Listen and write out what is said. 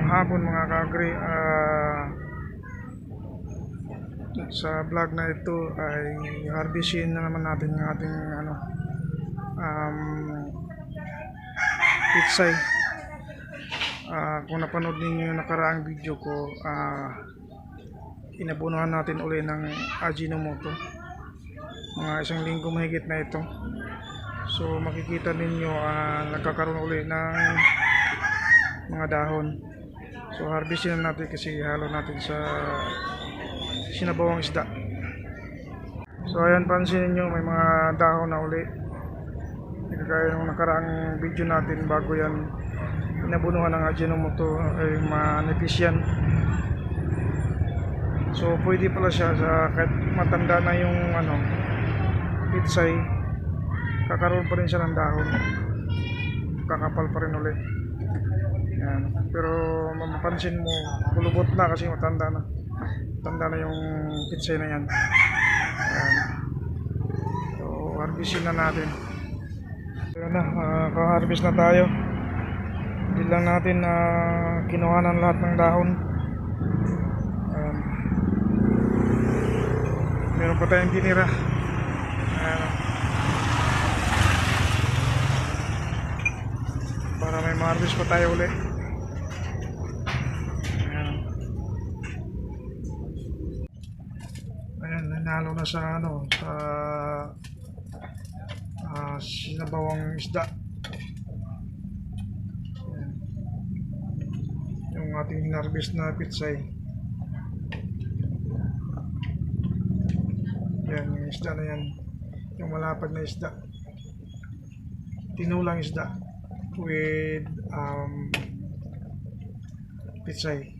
hapon mga ka-agri. Sa vlog na ito ay harvestin na naman natin ng ating pitsay. Kung napanood ninyo yung nakaraang video ko, inabunuhan natin uli ng Ajinomoto mga isang linggo mahigit na ito. So makikita ninyo nagkakaroon uli ng mga dahon. So harvestin na natin kasi halo natin sa sinabawang isda. So ayan, pansin niyo may mga dahon na uli. Kagaya ng nakaraang video natin, bago yan inabunuhan ng Ajinomoto ay manipis yan. So pwede pala siya sa kahit matanda na yung pitsay, kakaroon pa rin siya ng dahon, kakapal pa rin ulit. Yan. Pero mapapansin mo kulubot na kasi matanda na yung pitsay na yan. Yan. So harvestin na natin. Ayan na, ka-harvest na tayo. Hindi lang natin kinuha ng lahat ng dahon. Meron pa tayong tinira. Para may ma-harvest pa tayo ulit. Ayan, nanalo na sa sinabawang isda. Ayan. Yung ating hinarvest na pitsay. Yan, yung isda na yan, yung malapad na isda, tinulang isda with pitsay.